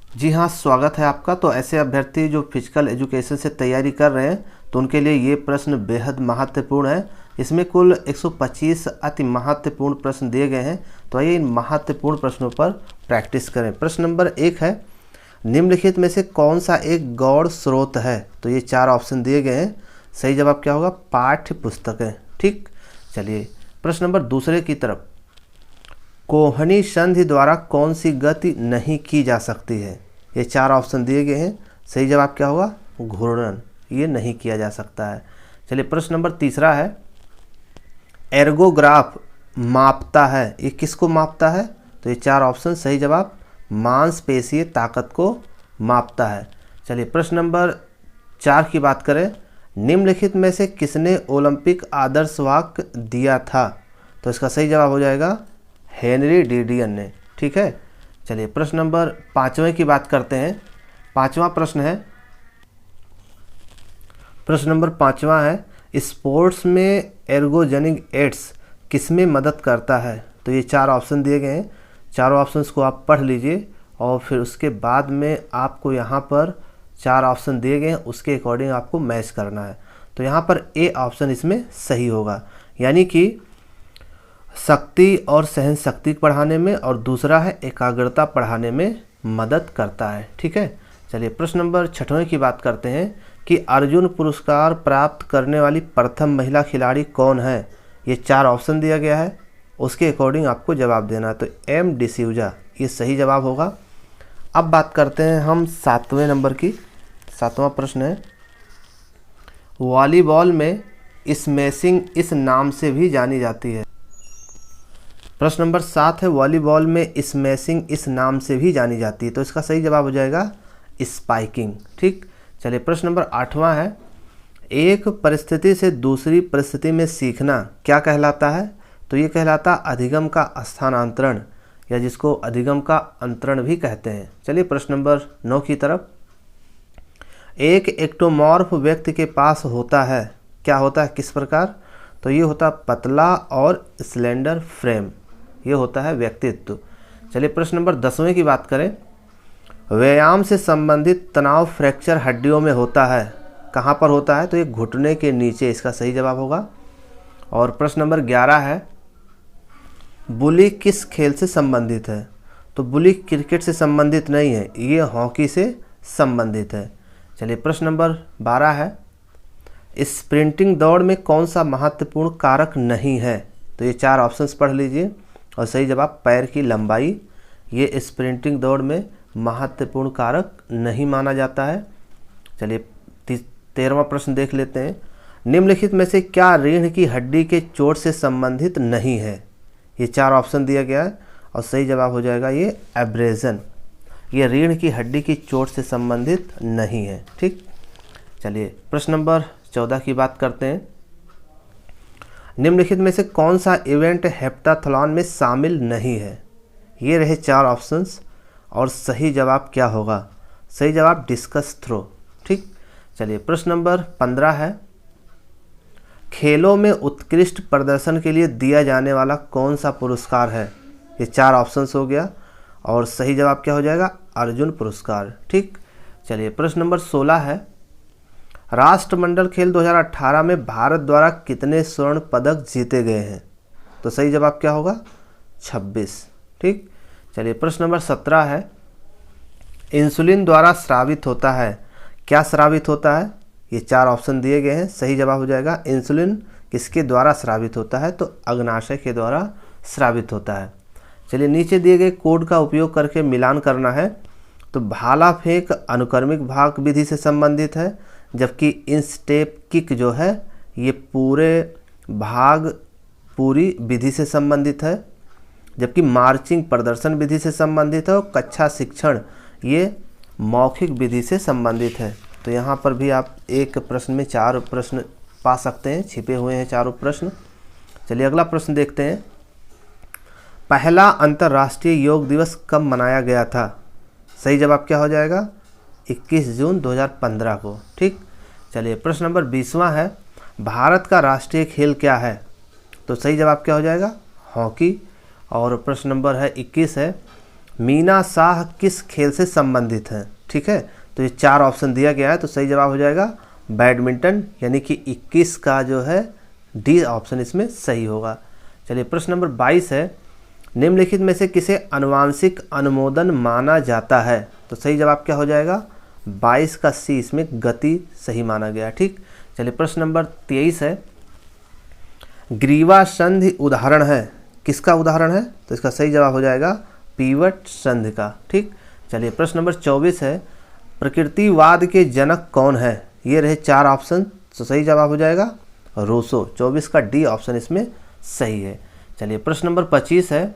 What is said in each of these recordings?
जी हाँ, स्वागत है आपका। तो ऐसे अभ्यर्थी जो फिजिकल एजुकेशन से तैयारी कर रहे हैं तो उनके लिए ये प्रश्न बेहद महत्वपूर्ण है। इसमें कुल 125 अति महत्वपूर्ण प्रश्न दिए गए हैं। तो आइए इन महत्वपूर्ण प्रश्नों पर प्रैक्टिस करें। प्रश्न नंबर 1 है, निम्नलिखित में से कौन सा एक गौड़ स्रोत है? तो ये 4 ऑप्शन दिए गए हैं। सही जवाब क्या होगा? पाठ्य पुस्तकें। ठीक, चलिए प्रश्न नंबर दूसरे की तरफ। कोहनी संधि द्वारा कौन सी गति नहीं की जा सकती है? ये 4 ऑप्शन दिए गए हैं। सही जवाब क्या होगा? घूर्णन, ये नहीं किया जा सकता है। चलिए प्रश्न नंबर तीसरा है, एर्गोग्राफ मापता है, ये किसको मापता है? तो ये 4 ऑप्शन। सही जवाब मांसपेशीय ताकत को मापता है। चलिए प्रश्न नंबर 4 की बात करें, निम्नलिखित में से किसने ओलंपिक आदर्श वाक्य दिया था? तो इसका सही जवाब हो जाएगा हेनरी डिडियन ने। ठीक है, चलिए प्रश्न नंबर 5वें की बात करते हैं। 5वां प्रश्न है, प्रश्न नंबर 5वां है, स्पोर्ट्स में एर्गोजेनिक एड्स किसमें मदद करता है? तो ये 4 ऑप्शन दिए गए हैं। चारों ऑप्शंस को आप पढ़ लीजिए और फिर उसके बाद में आपको यहाँ पर 4 ऑप्शन दिए गए हैं, उसके अकॉर्डिंग आपको मैच करना है। तो यहाँ पर ए ऑप्शन इसमें सही होगा, यानी कि शक्ति और सहन शक्ति बढ़ाने में, और दूसरा है एकाग्रता बढ़ाने में मदद करता है। ठीक है, चलिए प्रश्न नंबर 6वें की बात करते हैं कि अर्जुन पुरस्कार प्राप्त करने वाली प्रथम महिला खिलाड़ी कौन है? ये 4 ऑप्शन दिया गया है, उसके अकॉर्डिंग आपको जवाब देना है। तो एम डिसूजा ये सही जवाब होगा। अब बात करते हैं हम 7वें नंबर की। 7वां प्रश्न है, वॉलीबॉल में स्मैशिंग इस नाम से भी जानी जाती है। प्रश्न नंबर 7 है, वॉलीबॉल में स्मैशिंग इस नाम से भी जानी जाती है। तो इसका सही जवाब हो जाएगा स्पाइकिंग। ठीक, चलिए प्रश्न नंबर 8वां है, एक परिस्थिति से दूसरी परिस्थिति में सीखना क्या कहलाता है? तो ये कहलाता अधिगम का स्थानांतरण, या जिसको अधिगम का अंतरण भी कहते हैं। चलिए प्रश्न नंबर 9 की तरफ, एक एक्टोमॉर्फ व्यक्ति के पास होता है, क्या होता है, किस प्रकार? तो ये होता है पतला और स्लेंडर फ्रेम, ये होता है व्यक्तित्व। चलिए प्रश्न नंबर 10वें की बात करें, व्यायाम से संबंधित तनाव फ्रैक्चर हड्डियों में होता है, कहाँ पर होता है? तो ये घुटने के नीचे, इसका सही जवाब होगा। और प्रश्न नंबर 11 है, बुली किस खेल से संबंधित है? तो बुली क्रिकेट से संबंधित नहीं है, ये हॉकी से संबंधित है। चलिए प्रश्न नंबर 12 है, स्प्रिंटिंग दौड़ में कौन सा महत्वपूर्ण कारक नहीं है? तो ये 4 ऑप्शंस पढ़ लीजिए और सही जवाब पैर की लंबाई, ये स्प्रिंटिंग दौड़ में महत्वपूर्ण कारक नहीं माना जाता है। चलिए 13वां प्रश्न देख लेते हैं, निम्नलिखित में से क्या रीढ़ की हड्डी के चोट से संबंधित नहीं है? ये 4 ऑप्शन दिया गया है और सही जवाब हो जाएगा ये एब्रेजन, ये रीढ़ की हड्डी की चोट से संबंधित नहीं है। ठीक, चलिए प्रश्न नंबर 14 की बात करते हैं, निम्नलिखित में से कौन सा इवेंट हेप्टाथलॉन में शामिल नहीं है? ये रहे 4 ऑप्शंस और सही जवाब क्या होगा? सही जवाब डिस्कस थ्रो। ठीक, चलिए प्रश्न नंबर 15 है, खेलों में उत्कृष्ट प्रदर्शन के लिए दिया जाने वाला कौन सा पुरस्कार है? ये 4 ऑप्शंस हो गया और सही जवाब क्या हो जाएगा? अर्जुन पुरस्कार। ठीक, चलिए प्रश्न नंबर 16 है, राष्ट्रमंडल खेल 2018 में भारत द्वारा कितने स्वर्ण पदक जीते गए हैं? तो सही जवाब क्या होगा? 26। ठीक, चलिए प्रश्न नंबर 17 है, इंसुलिन द्वारा स्रावित होता है, क्या स्रावित होता है? ये 4 ऑप्शन दिए गए हैं, सही जवाब हो जाएगा इंसुलिन किसके द्वारा स्रावित होता है? तो अग्नाशय के द्वारा स्रावित होता है। चलिए नीचे दिए गए कोड का उपयोग करके मिलान करना है। तो भाला फेंक अनुक्रमिक भाग विधि से संबंधित है, जबकि इंस्टेप किक जो है ये पूरे भाग पूरी विधि से संबंधित है, जबकि मार्चिंग प्रदर्शन विधि से संबंधित है, और कक्षा शिक्षण ये मौखिक विधि से संबंधित है। तो यहाँ पर भी आप एक प्रश्न में 4 प्रश्न पा सकते हैं, छिपे हुए हैं 4 प्रश्न। चलिए अगला प्रश्न देखते हैं, पहला अंतर्राष्ट्रीय योग दिवस कब मनाया गया था? सही जवाब क्या हो जाएगा? 21 जून 2015 को। ठीक, चलिए प्रश्न नंबर 20वां है, भारत का राष्ट्रीय खेल क्या है? तो सही जवाब क्या हो जाएगा? हॉकी। और प्रश्न नंबर है 21 है, मीना शाह किस खेल से संबंधित हैं? ठीक है, तो ये 4 ऑप्शन दिया गया है, तो सही जवाब हो जाएगा बैडमिंटन, यानी कि 21 का जो है डी ऑप्शन इसमें सही होगा। चलिए प्रश्न नंबर 22 है, निम्नलिखित में से किसे आनुवांशिक अनुमोदन माना जाता है? तो सही जवाब क्या हो जाएगा? 22 का सी इसमें गति सही माना गया। ठीक, चलिए प्रश्न नंबर 23 है, ग्रीवा संधि उदाहरण है, किसका उदाहरण है? तो इसका सही जवाब हो जाएगा पीवट संधि का। ठीक, चलिए प्रश्न नंबर 24 है, प्रकृतिवाद के जनक कौन है? ये रहे 4 ऑप्शन, तो सही जवाब हो जाएगा रूसो। 24 का डी ऑप्शन इसमें सही है। चलिए प्रश्न नंबर 25 है,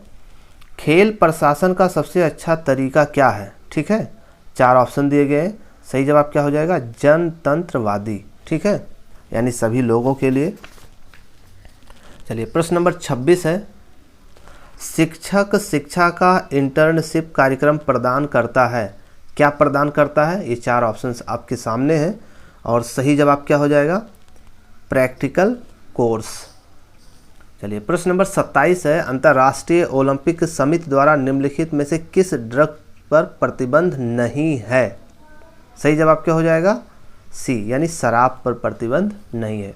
खेल प्रशासन का सबसे अच्छा तरीका क्या है? ठीक है, 4 ऑप्शन दिए गए हैं, सही जवाब क्या हो जाएगा? जनतंत्रवादी। ठीक है, यानी सभी लोगों के लिए। चलिए प्रश्न नंबर 26 है, शिक्षक शिक्षा का इंटर्नशिप कार्यक्रम प्रदान करता है, क्या प्रदान करता है? ये 4 ऑप्शंस आपके सामने हैं और सही जवाब क्या हो जाएगा? Practical course. चलिए प्रश्न नंबर 27 है, अंतर्राष्ट्रीय ओलंपिक समिति द्वारा निम्नलिखित में से किस ड्रग पर प्रतिबंध नहीं है? सही जवाब क्या हो जाएगा? सी, यानी शराब पर प्रतिबंध नहीं है।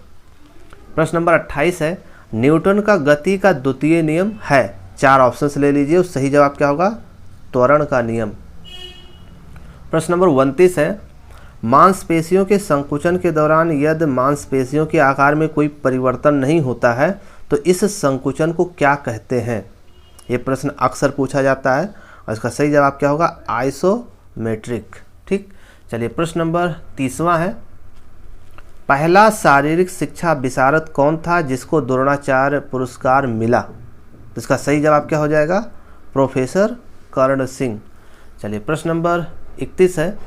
प्रश्न नंबर 28 है, न्यूटन का गति का द्वितीय नियम है, 4 ऑप्शंस ले लीजिए, उस सही जवाब क्या होगा? त्वरण का नियम। प्रश्न नंबर 29 है, मांसपेशियों के संकुचन के दौरान यदि मांसपेशियों के आकार में कोई परिवर्तन नहीं होता है तो इस संकुचन को क्या कहते हैं? ये प्रश्न अक्सर पूछा जाता है और इसका सही जवाब क्या होगा? आइसोमेट्रिक। ठीक, चलिए प्रश्न नंबर 30वां है, पहला शारीरिक शिक्षा विशारद कौन था जिसको द्रोणाचार्य पुरस्कार मिला? तो इसका सही जवाब क्या हो जाएगा? प्रोफेसर कर्ण सिंह। चलिए प्रश्न नंबर 31 है,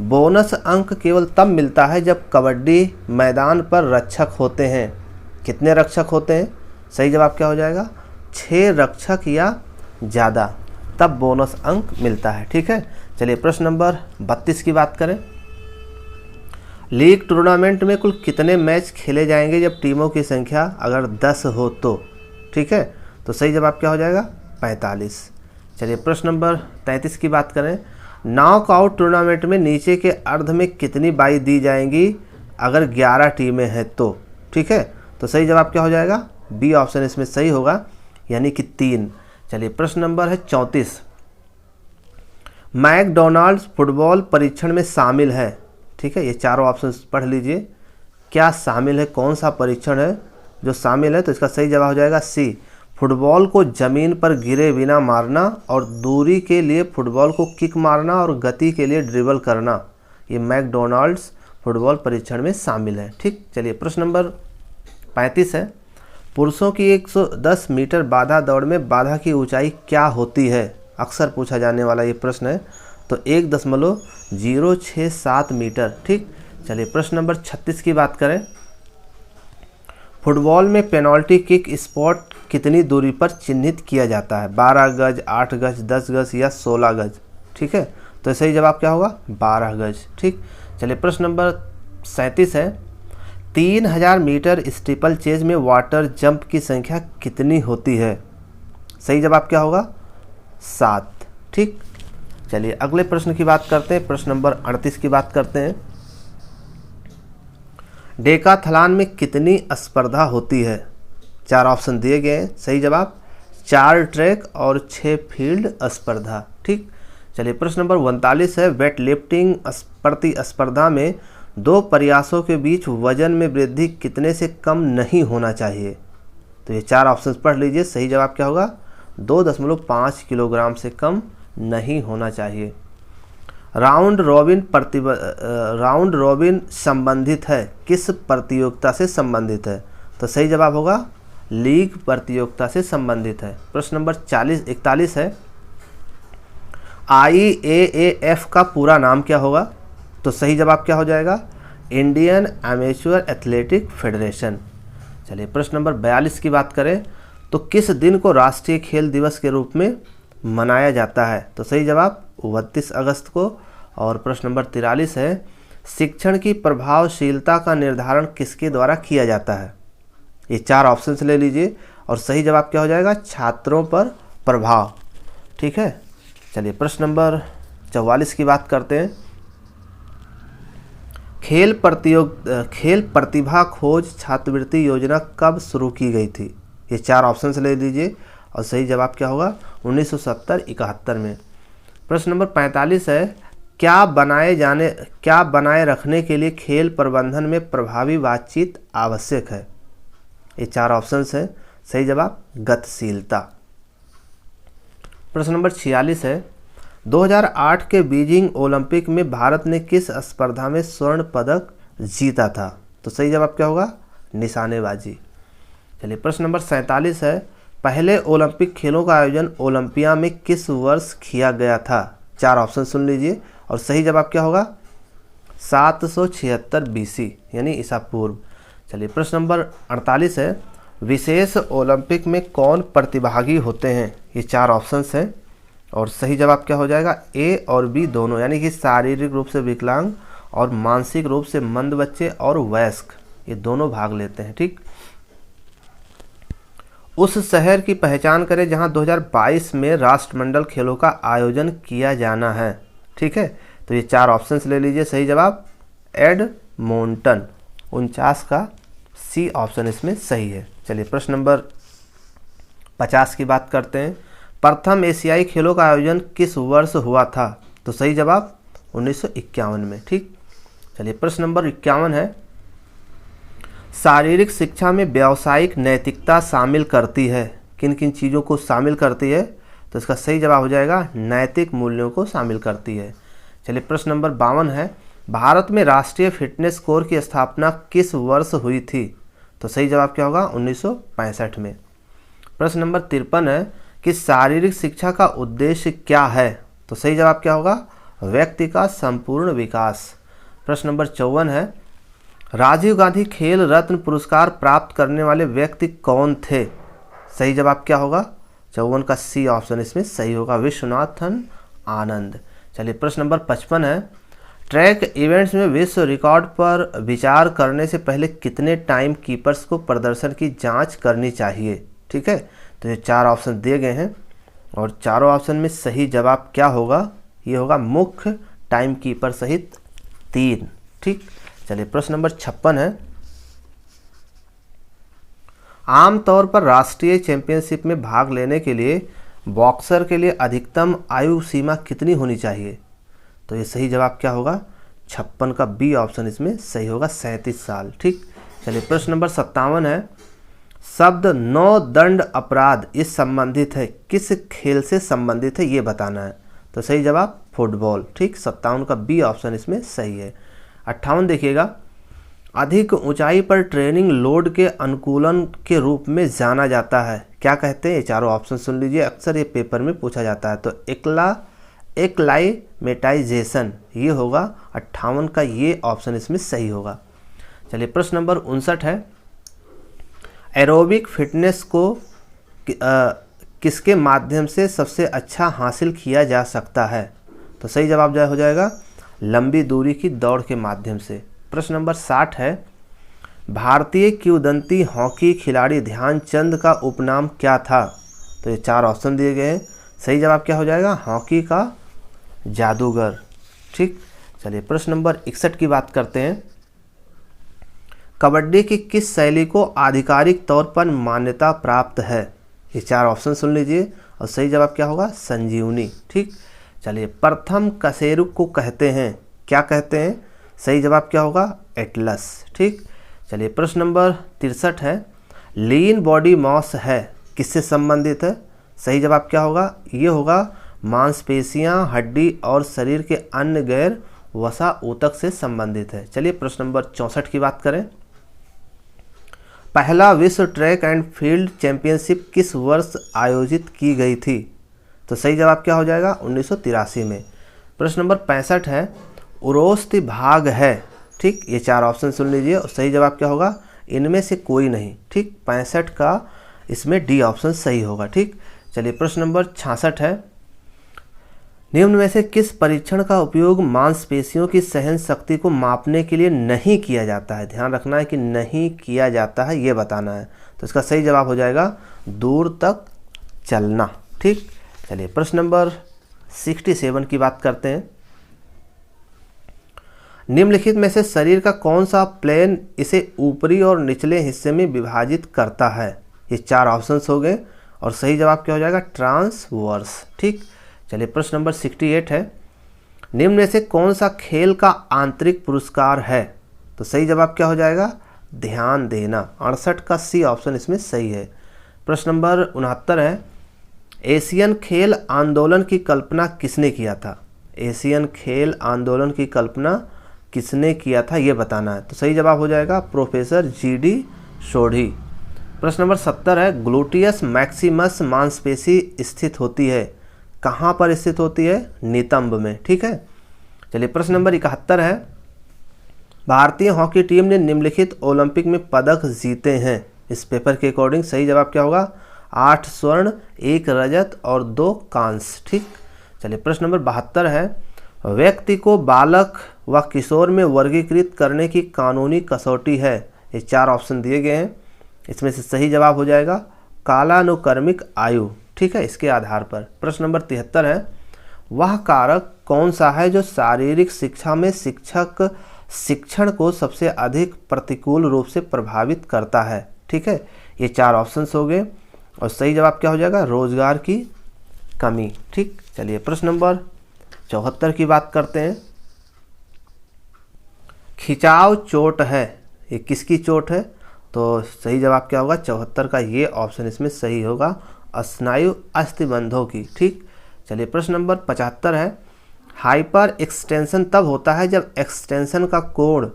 बोनस अंक केवल तब मिलता है जब कबड्डी मैदान पर रक्षक होते हैं, कितने रक्षक होते हैं? सही जवाब क्या हो जाएगा? 6 रक्षक या ज़्यादा, तब बोनस अंक मिलता है। ठीक है, चलिए प्रश्न नंबर 32 की बात करें, लीग टूर्नामेंट में कुल कितने मैच खेले जाएंगे जब टीमों की संख्या अगर 10 हो तो? ठीक है, तो सही जवाब क्या हो जाएगा? 45। चलिए प्रश्न नंबर 33 की बात करें, नॉकआउट टूर्नामेंट में नीचे के अर्ध में कितनी बाई दी जाएंगी अगर 11 टीमें हैं तो? ठीक है, तो सही जवाब क्या हो जाएगा? बी ऑप्शन इसमें सही होगा, यानी कि 3। चलिए प्रश्न नंबर है 34, मैकडॉनल्ड्स फुटबॉल परीक्षण में शामिल है। ठीक है, ये 4 ऑप्शन पढ़ लीजिए, क्या शामिल है, कौन सा परीक्षण है जो शामिल है? तो इसका सही जवाब हो जाएगा सी, फुटबॉल को जमीन पर गिरे बिना मारना और दूरी के लिए फुटबॉल को किक मारना और गति के लिए ड्रिबल करना, ये मैकडॉनल्ड्स फुटबॉल परीक्षण में शामिल है। ठीक, चलिए प्रश्न नंबर 35 है, पुरुषों की 110 मीटर बाधा दौड़ में बाधा की ऊंचाई क्या होती है? अक्सर पूछा जाने वाला ये प्रश्न है, तो 1.067 मीटर। ठीक, चलिए प्रश्न नंबर 36 की बात करें, फुटबॉल में पेनल्टी किक स्पॉट कितनी दूरी पर चिन्हित किया जाता है? 12 गज, 8 गज, 10 गज या 16 गज? ठीक है, तो सही जवाब क्या होगा? 12 गज। ठीक, चलिए प्रश्न नंबर 37 है, 3000 मीटर स्टीपल चेज में वाटर जंप की संख्या कितनी होती है? सही जवाब क्या होगा? 7। ठीक, चलिए अगले प्रश्न की बात करते हैं, प्रश्न नंबर 38 की बात करते हैं, डेकाथलॉन में कितनी स्पर्धा होती है? 4 ऑप्शन दिए गए हैं, सही जवाब 4 ट्रैक और 6 फील्ड स्पर्धा। ठीक, चलिए प्रश्न नंबर 39 है, वेट लिफ्टिंग प्रतिस्पर्धा में 2 प्रयासों के बीच वजन में वृद्धि कितने से कम नहीं होना चाहिए? तो ये 4 ऑप्शन पढ़ लीजिए, सही जवाब क्या होगा? 2.5 किलोग्राम से कम नहीं होना चाहिए। राउंड रॉबिन संबंधित है, किस प्रतियोगिता से संबंधित है? तो सही जवाब होगा लीग प्रतियोगिता से संबंधित है। प्रश्न नंबर 41 है, IAAF का पूरा नाम क्या होगा? तो सही जवाब क्या हो जाएगा? Indian amateur athletic federation. चलिए प्रश्न नंबर 42 की बात करें, तो किस दिन को राष्ट्रीय खेल दिवस के रूप में मनाया जाता है? तो सही जवाब 29 अगस्त को। और प्रश्न नंबर 43 है, शिक्षण की प्रभावशीलता का निर्धारण किसके द्वारा किया जाता है? ये 4 ऑप्शंस ले लीजिए और सही जवाब क्या हो जाएगा? छात्रों पर प्रभाव। ठीक है, चलिए प्रश्न नंबर 44 की बात करते हैं। खेल प्रतिभा खोज छात्रवृत्ति योजना कब शुरू की गई थी? ये 4 ऑप्शन ले लीजिए और सही जवाब क्या होगा? 1970-71 में। प्रश्न नंबर 45 है, क्या बनाए रखने के लिए खेल प्रबंधन में प्रभावी बातचीत आवश्यक है? ये 4 ऑप्शन है, सही जवाब गतिशीलता। प्रश्न नंबर 46 है, 2008 के बीजिंग ओलंपिक में भारत ने किस स्पर्धा में स्वर्ण पदक जीता था? तो सही जवाब क्या होगा? निशानेबाजी। चलिए प्रश्न नंबर 47 है, पहले ओलंपिक खेलों का आयोजन ओलंपिया में किस वर्ष किया गया था? 4 ऑप्शन सुन लीजिए और सही जवाब क्या होगा? 776 BC यानी ईसा पूर्व। चलिए प्रश्न नंबर 48 है, विशेष ओलंपिक में कौन प्रतिभागी होते हैं? ये 4 ऑप्शंस हैं और सही जवाब क्या हो जाएगा? ए और बी दोनों, यानी कि शारीरिक रूप से विकलांग और मानसिक रूप से मंद बच्चे और वयस्क, ये दोनों भाग लेते हैं। ठीक, उस शहर की पहचान करें जहां 2022 में राष्ट्रमंडल खेलों का आयोजन किया जाना है। ठीक है, तो ये 4 ऑप्शंस ले लीजिए। सही जवाब एडमोंटन। 49 का सी ऑप्शन इसमें सही है। चलिए प्रश्न नंबर 50 की बात करते हैं। प्रथम एशियाई खेलों का आयोजन किस वर्ष हुआ था? तो सही जवाब 1951 में। ठीक, चलिए प्रश्न नंबर 51 है, शारीरिक शिक्षा में व्यावसायिक नैतिकता शामिल करती है? किन किन चीज़ों को शामिल करती है? तो इसका सही जवाब हो जाएगा नैतिक मूल्यों को शामिल करती है। चलिए प्रश्न नंबर 52 है, भारत में राष्ट्रीय फिटनेस कोर की स्थापना किस वर्ष हुई थी? तो सही जवाब क्या होगा? 1965 में। प्रश्न नंबर 53 है कि शारीरिक शिक्षा का उद्देश्य क्या है? तो सही जवाब क्या होगा? व्यक्ति का संपूर्ण विकास। प्रश्न नंबर 54 है, राजीव गांधी खेल रत्न पुरस्कार प्राप्त करने वाले व्यक्ति कौन थे? सही जवाब क्या होगा? 54 का सी ऑप्शन इसमें सही होगा, विश्वनाथन आनंद। चलिए प्रश्न नंबर 55 है, ट्रैक इवेंट्स में विश्व रिकॉर्ड पर विचार करने से पहले कितने टाइम कीपर्स को प्रदर्शन की जांच करनी चाहिए? ठीक है, तो ये 4 ऑप्शन दिए गए हैं और चारों ऑप्शन में सही जवाब क्या होगा? ये होगा मुख्य टाइम कीपर सहित 3। ठीक, चलिए प्रश्न नंबर 56 है, आमतौर पर राष्ट्रीय चैंपियनशिप में भाग लेने के लिए बॉक्सर के लिए अधिकतम आयु सीमा कितनी होनी चाहिए? तो ये सही जवाब क्या होगा? 56 का बी ऑप्शन इसमें सही होगा, 37 साल। ठीक, चलिए प्रश्न नंबर 57 है, शब्द नौ दंड अपराध इस संबंधित है, किस खेल से संबंधित है ये बताना है। तो सही जवाब फुटबॉल। ठीक, 57 का बी ऑप्शन इसमें सही है। 58 देखिएगा, अधिक ऊंचाई पर ट्रेनिंग लोड के अनुकूलन के रूप में जाना जाता है, क्या कहते हैं? ये चारों ऑप्शन सुन लीजिए, अक्सर ये पेपर में पूछा जाता है। तो एक्लाइमेटाइजेशन ये होगा, 58 का ये ऑप्शन इसमें सही होगा। चलिए प्रश्न नंबर 59 है, एरोबिक फिटनेस को किसके माध्यम से सबसे अच्छा हासिल किया जा सकता है? तो सही जवाब हो जाएगा लंबी दूरी की दौड़ के माध्यम से। प्रश्न नंबर 60 है, भारतीय किंवदंती हॉकी खिलाड़ी ध्यानचंद का उपनाम क्या था? तो ये 4 ऑप्शन दिए गए हैं, सही जवाब क्या हो जाएगा? हॉकी का जादूगर। ठीक, चलिए प्रश्न नंबर 61 की बात करते हैं, कबड्डी की किस शैली को आधिकारिक तौर पर मान्यता प्राप्त है? ये 4 ऑप्शन सुन लीजिए और सही जवाब क्या होगा? संजीवनी। ठीक, चलिए प्रथम कशेरुक को कहते हैं, क्या कहते हैं? सही जवाब क्या होगा? एटलस। ठीक, चलिए प्रश्न नंबर 63 है, लीन बॉडी मास है किससे संबंधित है? सही जवाब क्या होगा? ये होगा मांसपेशियां, हड्डी और शरीर के अन्य गैर वसा ऊतक से संबंधित है। चलिए प्रश्न नंबर 64 की बात करें, पहला विश्व ट्रैक एंड फील्ड चैंपियनशिप किस वर्ष आयोजित की गई थी? तो सही जवाब क्या हो जाएगा? 1983 में। प्रश्न नंबर 65 है, उरोस्ति भाग है। ठीक, ये 4 ऑप्शन सुन लीजिए और सही जवाब क्या होगा? इनमें से कोई नहीं। ठीक, 65 का इसमें डी ऑप्शन सही होगा। ठीक, चलिए प्रश्न नंबर 66 है, निम्न में से किस परीक्षण का उपयोग मांसपेशियों की सहन शक्ति को मापने के लिए नहीं किया जाता है? ध्यान रखना है कि नहीं किया जाता है, ये बताना है। तो इसका सही जवाब हो जाएगा दूर तक चलना। ठीक, चलिए प्रश्न नंबर 67 की बात करते हैं। निम्नलिखित में से शरीर का कौन सा प्लेन इसे ऊपरी और निचले हिस्से में विभाजित करता है? ये 4 ऑप्शंस हो गए और सही जवाब क्या हो जाएगा? ट्रांसवर्स। ठीक, चलिए प्रश्न नंबर 68 है, निम्न में से कौन सा खेल का आंतरिक पुरस्कार है? तो सही जवाब क्या हो जाएगा? ध्यान देना। 68 का सी ऑप्शन इसमें सही है। प्रश्न नंबर 69 है, एशियन खेल आंदोलन की कल्पना किसने किया था? एशियन खेल आंदोलन की कल्पना किसने किया था ये बताना है। तो सही जवाब हो जाएगा प्रोफेसर जीडी सोढ़ी। प्रश्न नंबर 70 है, ग्लूटियस मैक्सिमस मांसपेशी स्थित होती है, कहाँ पर स्थित होती है? नितंब में। ठीक है, चलिए प्रश्न नंबर 71 है, भारतीय हॉकी टीम ने निम्नलिखित ओलंपिक में पदक जीते हैं इस पेपर के अकॉर्डिंग? सही जवाब क्या होगा? 8 स्वर्ण, 1 रजत और 2 कांस्य। ठीक, चलिए प्रश्न नंबर 72 है, व्यक्ति को बालक व किशोर में वर्गीकृत करने की कानूनी कसौटी है? ये 4 ऑप्शन दिए गए हैं, इसमें से सही जवाब हो जाएगा कालानुक्रमिक आयु। ठीक है, इसके आधार पर। प्रश्न नंबर 73 है, वह कारक कौन सा है जो शारीरिक शिक्षा में शिक्षक शिक्षण को सबसे अधिक प्रतिकूल रूप से प्रभावित करता है? ठीक है, ये 4 ऑप्शंस हो गए और सही जवाब क्या हो जाएगा? रोजगार की कमी। ठीक, चलिए प्रश्न नंबर 74 की बात करते हैं, खिंचाव चोट है, ये किसकी चोट है? तो सही जवाब क्या होगा? 74 का ये ऑप्शन इसमें सही होगा, स्नायु अस्थिबंधों की। ठीक, चलिए प्रश्न नंबर 75 है, हाइपर एक्सटेंशन तब होता है जब एक्सटेंशन का कोण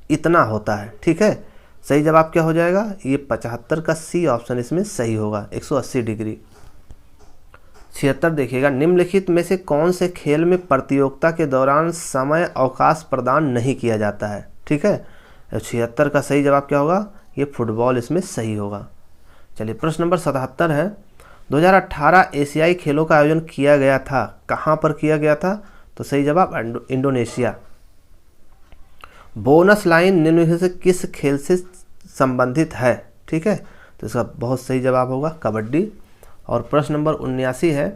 इतना होता है। ठीक है, सही जवाब क्या हो जाएगा? ये 75 का सी ऑप्शन इसमें सही होगा, 180 डिग्री। 76 देखिएगा, निम्नलिखित में से कौन से खेल में प्रतियोगिता के दौरान समय अवकाश प्रदान नहीं किया जाता है? ठीक है, 76 का सही जवाब क्या होगा? ये फुटबॉल इसमें सही होगा। चलिए प्रश्न नंबर 77 है, 2018 एशियाई खेलों का आयोजन किया गया था, कहाँ पर किया गया था? तो सही जवाब इंडोनेशिया। बोनस लाइन निम्न से किस खेल से संबंधित है? ठीक है, तो इसका बहुत सही जवाब होगा कबड्डी। और प्रश्न नंबर 79 है,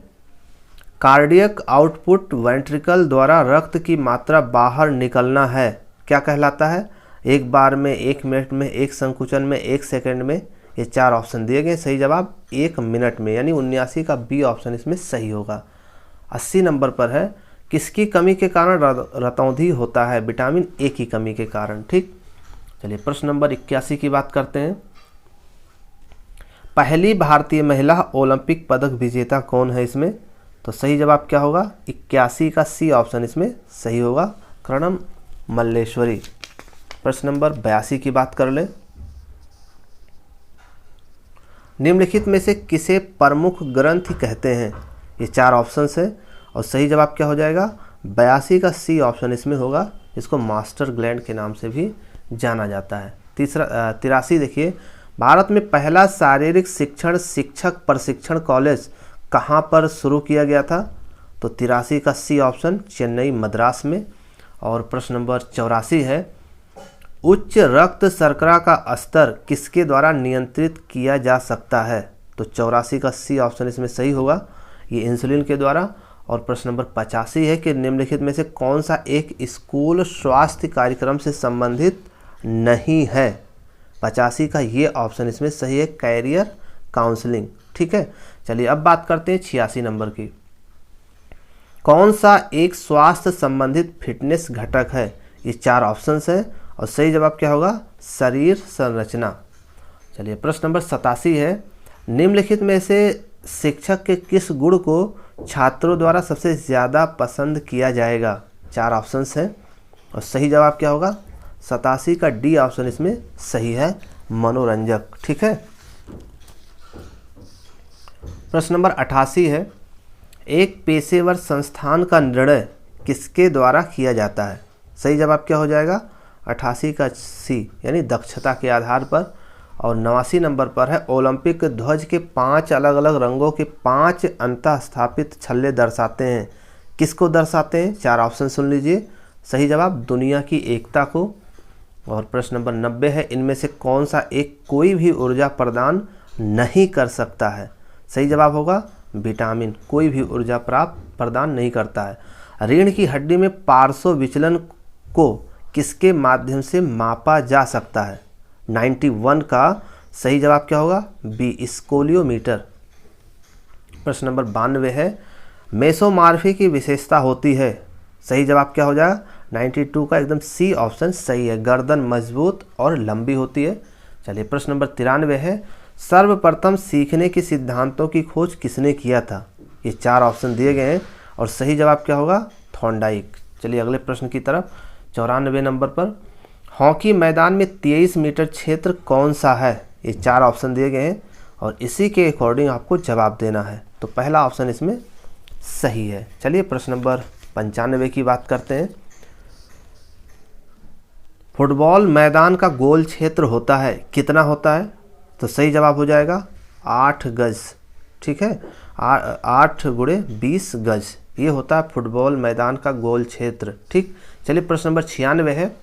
कार्डियक आउटपुट वेंट्रिकल द्वारा रक्त की मात्रा बाहर निकलना है, क्या कहलाता है? एक बार में, 1 मिनट में, 1 संकुचन में, 1 सेकंड में। ये 4 ऑप्शन दिए गए, सही जवाब 1 मिनट में, यानी 79 का बी ऑप्शन इसमें सही होगा। 80 नंबर पर है, किसकी कमी के कारण रतौंधी होता है? विटामिन ए की कमी के कारण। ठीक, चलिए प्रश्न नंबर 81 की बात करते हैं, पहली भारतीय महिला ओलंपिक पदक विजेता कौन है इसमें? तो सही जवाब क्या होगा? 81 का सी ऑप्शन इसमें सही होगा, कर्णम मल्लेश्वरी। प्रश्न नंबर 82 की बात कर ले, निम्नलिखित में से किसे प्रमुख ग्रंथि कहते हैं? ये 4 ऑप्शन है और सही जवाब क्या हो जाएगा? 82 का सी ऑप्शन इसमें होगा, इसको मास्टर ग्लैंड के नाम से भी जाना जाता है। 83 देखिए, भारत में पहला शारीरिक शिक्षण शिक्षक प्रशिक्षण कॉलेज कहाँ पर शुरू किया गया था? तो 83 का सी ऑप्शन चेन्नई मद्रास में। और प्रश्न नंबर 84 है, उच्च रक्त शर्करा का स्तर किसके द्वारा नियंत्रित किया जा सकता है? तो 84 का सी ऑप्शन इसमें सही होगा, ये इंसुलिन के द्वारा। और प्रश्न नंबर 85 है कि निम्नलिखित में से कौन सा एक स्कूल स्वास्थ्य कार्यक्रम से संबंधित नहीं है? 85 का ये ऑप्शन इसमें सही है, कैरियर काउंसलिंग। ठीक है, चलिए अब बात करते हैं 86 नंबर की, कौन सा एक स्वास्थ्य संबंधित फिटनेस घटक है? ये 4 ऑप्शन है और सही जवाब क्या होगा? शरीर संरचना। चलिए प्रश्न नंबर 87 है, निम्नलिखित में से शिक्षक के किस गुण को छात्रों द्वारा सबसे ज़्यादा पसंद किया जाएगा? 4 ऑप्शन है और सही जवाब क्या होगा? 87 का डी ऑप्शन इसमें सही है, मनोरंजक। ठीक है, प्रश्न नंबर 88 है, एक पेशेवर संस्थान का निर्णय किसके द्वारा किया जाता है? सही जवाब क्या हो जाएगा? 88 का सी, यानी दक्षता के आधार पर। और 89 नंबर पर है, ओलंपिक ध्वज के 5 अलग अलग रंगों के 5 अंतः स्थापित छल्ले दर्शाते हैं, किसको दर्शाते हैं? 4 ऑप्शन सुन लीजिए, सही जवाब दुनिया की एकता को। और प्रश्न नंबर 90 है, इनमें से कौन सा एक कोई भी ऊर्जा प्रदान नहीं कर सकता है? सही जवाब होगा विटामिन कोई भी ऊर्जा प्रदान नहीं करता है। रीढ़ की हड्डी में पार्श्व विचलन को किसके माध्यम से मापा जा सकता है? 91 का सही जवाब क्या होगा? बी, स्कोलियोमीटर। प्रश्न नंबर 92 है, मेसोमॉर्फी की विशेषता होती है। सही जवाब क्या हो जाएगा? 92 का एकदम सी ऑप्शन सही है, गर्दन मजबूत और लंबी होती है। चलिए प्रश्न नंबर 93 है, सर्वप्रथम सीखने के सिद्धांतों की खोज किसने किया था? ये 4 ऑप्शन दिए गए हैं और सही जवाब क्या होगा? थॉर्नडाइक। चलिए अगले प्रश्न की तरफ। 94 नंबर पर, हॉकी मैदान में 23 मीटर क्षेत्र कौन सा है? ये 4 ऑप्शन दिए गए हैं और इसी के अकॉर्डिंग आपको जवाब देना है। तो पहला ऑप्शन इसमें सही है। चलिए प्रश्न नंबर 95 की बात करते हैं। फुटबॉल मैदान का गोल क्षेत्र होता है, कितना होता है? तो सही जवाब हो जाएगा 8 गज। ठीक है, 8 गुणे 20 गज ये होता है फुटबॉल मैदान का गोल क्षेत्र। ठीक, चलिए प्रश्न नंबर 96 है,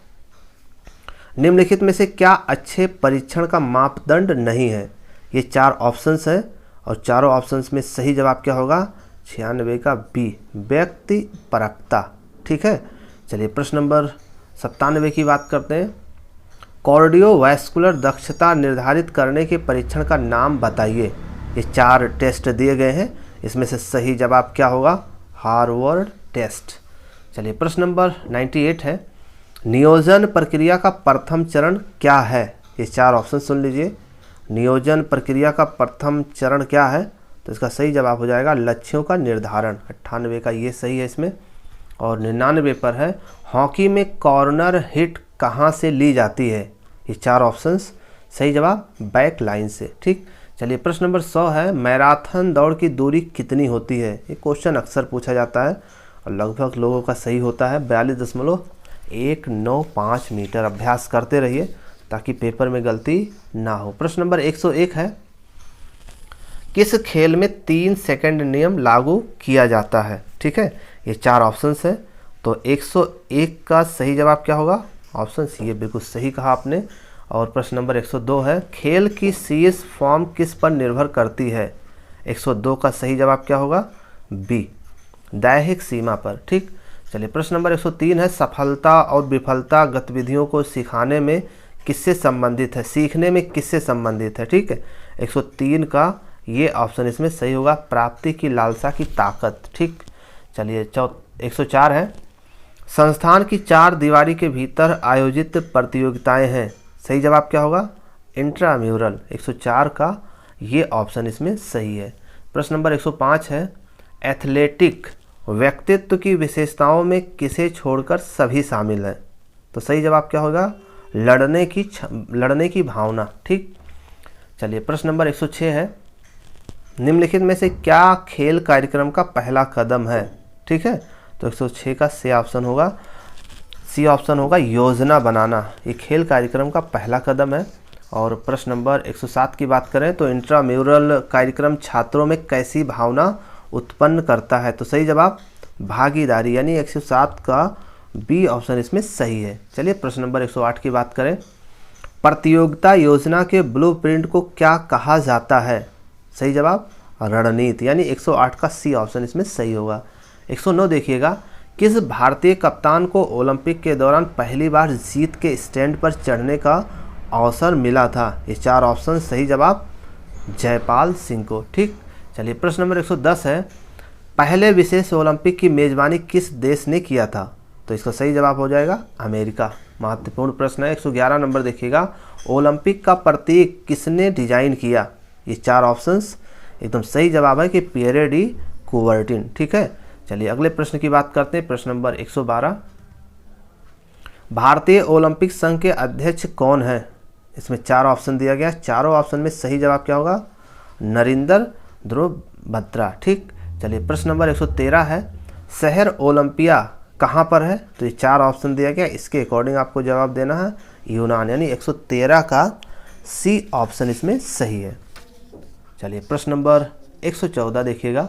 निम्नलिखित में से क्या अच्छे परीक्षण का मापदंड नहीं है? ये 4 ऑप्शंस हैं और चारों ऑप्शंस में सही जवाब क्या होगा? 96 का बी, व्यक्ति परकता। ठीक है, चलिए प्रश्न नंबर 97 की बात करते हैं। कार्डियोवैस्कुलर दक्षता निर्धारित करने के परीक्षण का नाम बताइए। ये 4 टेस्ट दिए गए हैं, इसमें से सही जवाब क्या होगा? Harvard test. चलिए प्रश्न नंबर 98 है, नियोजन प्रक्रिया का प्रथम चरण क्या है? ये 4 ऑप्शन सुन लीजिए। नियोजन प्रक्रिया का प्रथम चरण क्या है? तो इसका सही जवाब हो जाएगा लक्ष्यों का निर्धारण। 98 का ये सही है इसमें। और 99 पर है, हॉकी में कॉर्नर हिट कहाँ से ली जाती है? ये 4 ऑप्शंस सही जवाब बैक लाइन से। ठीक, चलिए प्रश्न नंबर 100 है, मैराथन दौड़ की दूरी कितनी होती है? ये क्वेश्चन अक्सर पूछा जाता है और लगभग लोगों का सही होता है 42.195 मीटर। अभ्यास करते रहिए ताकि पेपर में गलती ना हो। प्रश्न नंबर 101 है, किस खेल में 3 सेकंड नियम लागू किया जाता है? ठीक है, ये 4 ऑप्शंस है। तो 101 का सही जवाब क्या होगा? ऑप्शन सी, ये बिल्कुल सही कहा आपने। और प्रश्न नंबर 102 है, खेल की शीर्ष फॉर्म किस पर निर्भर करती है? 102 का सही जवाब क्या होगा? बी, दैहिक सीमा पर। ठीक, चलिए प्रश्न नंबर 103 है, सफलता और विफलता गतिविधियों को सिखाने में किससे संबंधित है? सीखने में किससे संबंधित है? ठीक है, 103 का ये ऑप्शन इसमें सही होगा, प्राप्ति की लालसा की ताकत। ठीक, चलिए 104 है, संस्थान की 4 दीवारी के भीतर आयोजित प्रतियोगिताएं हैं। सही जवाब क्या होगा? इंट्राम्यूरल। 104 का ये ऑप्शन इसमें सही है। प्रश्न नंबर 105 है, एथलेटिक व्यक्तित्व की विशेषताओं में किसे छोड़कर सभी शामिल हैं? तो सही जवाब क्या होगा? लड़ने की भावना। ठीक, चलिए प्रश्न नंबर 106 है, निम्नलिखित में से क्या खेल कार्यक्रम का पहला कदम है? ठीक है, तो 106 का सी ऑप्शन होगा योजना बनाना। ये खेल कार्यक्रम का पहला कदम है। और प्रश्न नंबर 107 की बात करें तो इंट्राम्यूरल कार्यक्रम छात्रों में कैसी भावना उत्पन्न करता है? तो सही जवाब भागीदारी, यानी 107 का बी ऑप्शन इसमें सही है। चलिए प्रश्न नंबर 108 की बात करें, प्रतियोगिता योजना के ब्लूप्रिंट को क्या कहा जाता है? सही जवाब रणनीति, यानी 108 का सी ऑप्शन इसमें सही होगा। 109 देखिएगा, किस भारतीय कप्तान को ओलंपिक के दौरान पहली बार जीत के स्टैंड पर चढ़ने का अवसर मिला था? ये 4 ऑप्शन सही जवाब जयपाल सिंह को। ठीक, चलिए प्रश्न नंबर 110 है, पहले विशेष ओलंपिक की मेजबानी किस देश ने किया था? तो इसका सही जवाब हो जाएगा अमेरिका। महत्वपूर्ण प्रश्न है। 111 नंबर देखिएगा, ओलंपिक का प्रतीक किसने डिजाइन किया? ये 4 ऑप्शंस एकदम सही जवाब है कि पियरे डी कुबर्टिन। ठीक है, चलिए अगले प्रश्न की बात करते हैं। प्रश्न नंबर 112, भारतीय ओलंपिक संघ के अध्यक्ष कौन है? इसमें 4 ऑप्शन दिया गया, चारों ऑप्शन में सही जवाब क्या होगा? नरेंद्र ध्रुव बत्रा। ठीक, चलिए प्रश्न नंबर 113 है, शहर ओलंपिया कहाँ पर है? तो ये 4 ऑप्शन दिया गया, इसके अकॉर्डिंग आपको जवाब देना है यूनान, यानी 113 का सी ऑप्शन इसमें सही है। चलिए प्रश्न नंबर 114 देखिएगा,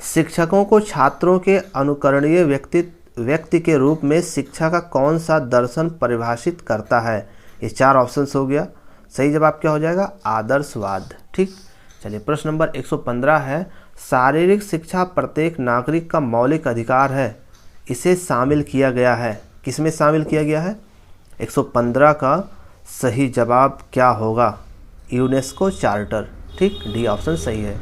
शिक्षकों को छात्रों के अनुकरणीय व्यक्ति के रूप में शिक्षा का कौन सा दर्शन परिभाषित करता है? ये 4 ऑप्शंस हो गया, सही जवाब क्या हो जाएगा? आदर्शवाद। ठीक, चलिए प्रश्न नंबर 115 है, शारीरिक शिक्षा प्रत्येक नागरिक का मौलिक अधिकार है, इसे शामिल किया गया है। किसमें शामिल किया गया है? 115 का सही जवाब क्या होगा? UNESCO charter. ठीक, डी ऑप्शन सही है।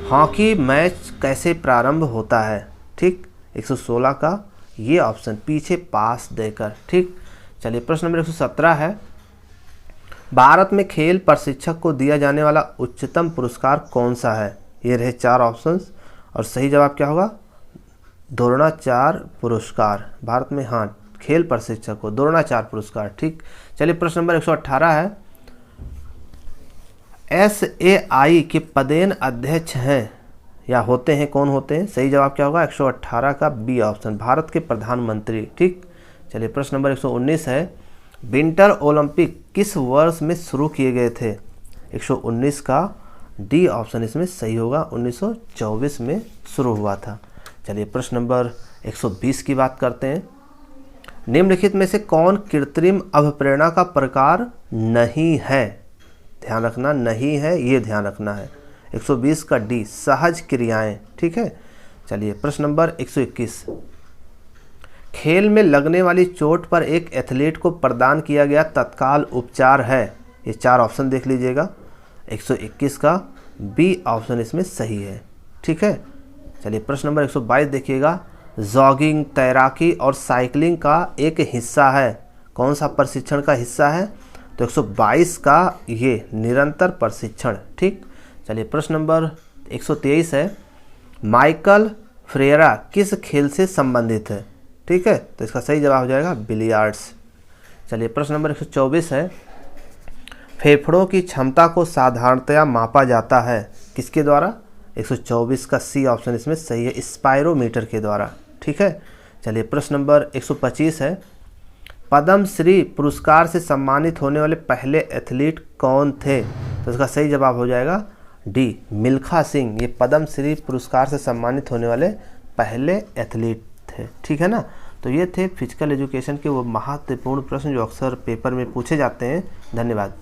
हॉकी मैच कैसे प्रारंभ होता है? ठीक, 116 का ये ऑप्शन, पीछे पास देकर। ठीक, चलिए प्रश्न नंबर 117 है, भारत में खेल प्रशिक्षक को दिया जाने वाला उच्चतम पुरस्कार कौन सा है? ये रहे 4 ऑप्शंस और सही जवाब क्या होगा? द्रोणाचार्य पुरस्कार। भारत में, हाँ, खेल प्रशिक्षक को द्रोणाचार्य पुरस्कार। ठीक, चलिए प्रश्न नंबर 118 है, SAI के पदेन अध्यक्ष हैं या होते हैं, कौन होते हैं? सही जवाब क्या होगा? 118 का बी ऑप्शन, भारत के प्रधानमंत्री। ठीक, चलिए प्रश्न नंबर 119 है, विंटर ओलंपिक किस वर्ष में शुरू किए गए थे? 119 का डी ऑप्शन इसमें सही होगा, 1924 में शुरू हुआ था। चलिए प्रश्न नंबर 120 की बात करते हैं, निम्नलिखित में से कौन कृत्रिम अभिप्रेरणा का प्रकार नहीं है? ध्यान रखना, नहीं है, ये ध्यान रखना है। 120 का डी, सहज क्रियाएं। ठीक है, चलिए प्रश्न नंबर 121, खेल में लगने वाली चोट पर एक एथलीट को प्रदान किया गया तत्काल उपचार है। ये 4 ऑप्शन देख लीजिएगा, 121 का बी ऑप्शन इसमें सही है। ठीक है, चलिए प्रश्न नंबर 122 देखिएगा, जॉगिंग, तैराकी और साइकिलिंग का एक हिस्सा है, कौन सा प्रशिक्षण का हिस्सा है? तो 122 का ये निरंतर प्रशिक्षण। ठीक, चलिए प्रश्न नंबर 123 है, माइकल फ्रेरा किस खेल से संबंधित है? ठीक है, तो इसका सही जवाब हो जाएगा बिलियर्ड्स। चलिए प्रश्न नंबर 124 है, फेफड़ों की क्षमता को साधारणतया मापा जाता है किसके द्वारा? 124 का सी ऑप्शन इसमें सही है, स्पायरोमीटर के द्वारा। ठीक है, चलिए प्रश्न नंबर 125 है, पद्म श्री पुरस्कार से सम्मानित होने वाले पहले एथलीट कौन थे? तो इसका सही जवाब हो जाएगा डी, मिल्खा सिंह। ये पद्म श्री पुरस्कार से सम्मानित होने वाले पहले एथलीट थे। ठीक है ना, तो ये थे फिजिकल एजुकेशन के वो महत्वपूर्ण प्रश्न जो अक्सर पेपर में पूछे जाते हैं। धन्यवाद।